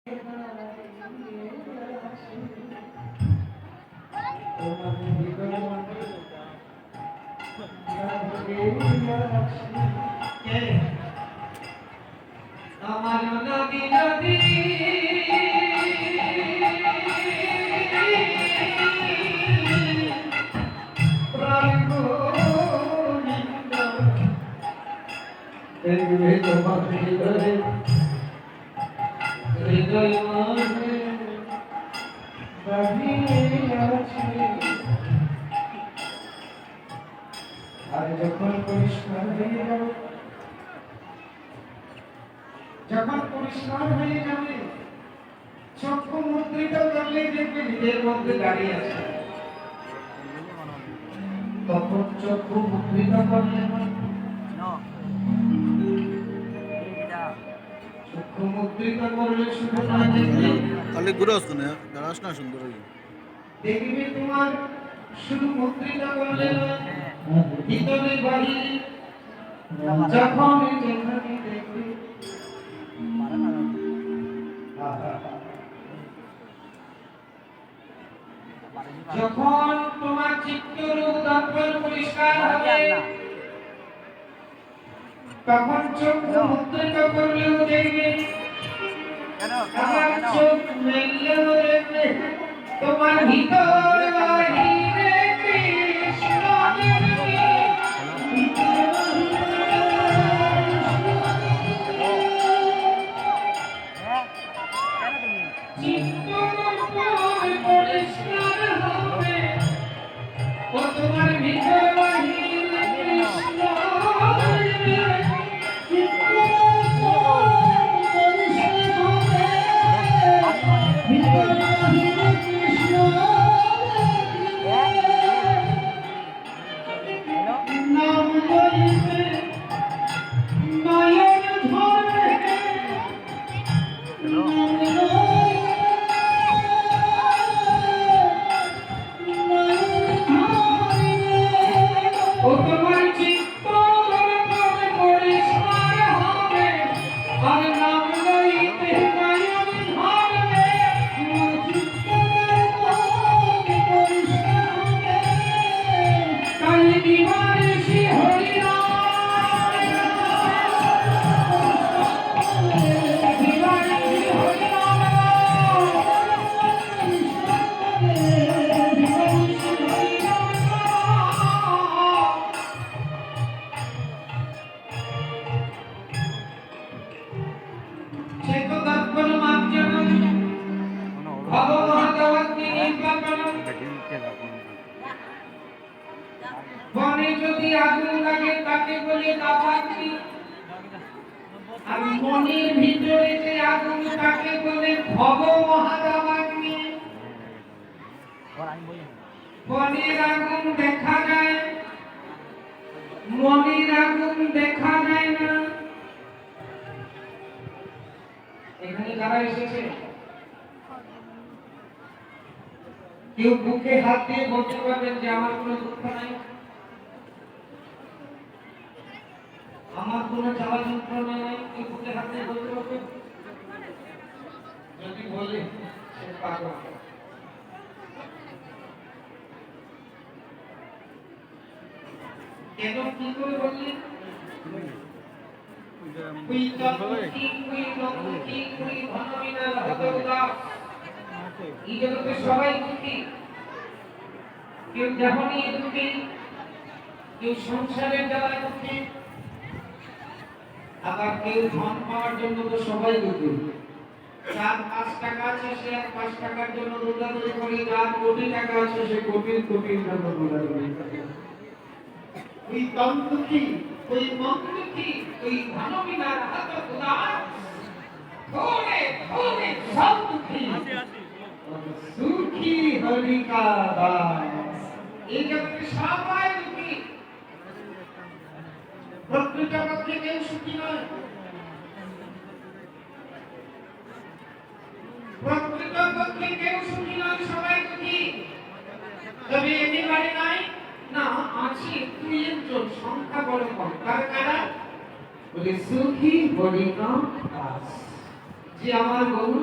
আমার নদী নদী প্রাণ গোবিন্দ দেখবে তোমার হৃদয়ে হৃদয় মানে দাঁড়িয়ে আছে। আর যখন পরিষ্কার হয়ে যাবে, যখন পরিষ্কার হয়ে যাবে, চক্ষু মুদ্রিত করলেই দেখবে হৃদয়ের মধ্যে দাঁড়িয়ে আছে। তখন চক্ষু মুদ্রিত করলে চক্ষু মুদ্রিত করলে শুধু না দেখবে তাহলে ঘুরে আসতো না দাঁড়াস না সুন্দর দেখবে তোমার শুধু মুদ্রিত করলে ভিতরে বাহিরে যখন যেখানে দেখবে যখন তোমার চিত্তরূপ দর্পণ পরিষ্কার হবে তখন চক্ষু মুদ্রিত করলেও দেখবে, আমার চোখ মেললেও দেখবে তোমার ভিতর বাহিরে কৃষ্ণ তোমার ভিতর বাহিরে কৃষ্ণ নাম লইবে নয়ন ধরে ও তোমার চিত্ত পরিষ্কার হবে আর নাম লইতে নয়ন ধরবে কাল দিবানিশি হরি নাম দিবানিশি হরি নাম দিবানিশি হরি নাম চেতো দর্পণ মাধ্যমে ভগবদ্গীতা নির্বাপনম বনে যদি আগুন লাগে তাকে বলে দাবাগ্নি, আর মনের ভিতরে যে আগুন তাকে বলে ভব মহাদাবাগ্নি। বনের আগুন দেখা যায়, মনের আগুন দেখা যায় না। এখানে যারা এসেছে কেউ বুকে হাত দিয়ে বলতে পারবেন যে আমার কোনো দুঃখ নাই, আমার কোনো জ্বালা যন্ত্রণা নাই? কেউ বুকে হাত দিয়ে বলতে পারবেন? যদি বলে সে পাগল। কেন কি করে বললেন? এই জগতে সবাই দুঃখী, কেউ দেহ নিয়ে দুঃখী, কেউ সংসারের জ্বালায় দুঃখী, আবার কেউ ধন পাওয়ার জন্য তো সবাই দুঃখী। যার 5 টাকা আছে সে 5 টাকার জন্য দৌড়াদৌড়ি করে, যার কোটি টাকা আছে সে কোটির জন্য দৌড়াদৌড়ি করে। ওই দম দুঃখী, ওই মন দুঃখী, ওই ধনবিনার হাত উদার থোড়ে থোড়ে সব দুঃখী সুখী হরি কা দাস। এই জগতে সবাই দুঃখী, প্রকৃতপক্ষে কেউ সুখী নয়। প্রকৃতপক্ষে কেউ সুখী নয়, সবাই দুঃখী। তবে একেবারে নাই না, আছে 2 জন, সংখ্যা বড় কম। কারা? বলে সুখী হরি কা দাস, যে আমার গৌর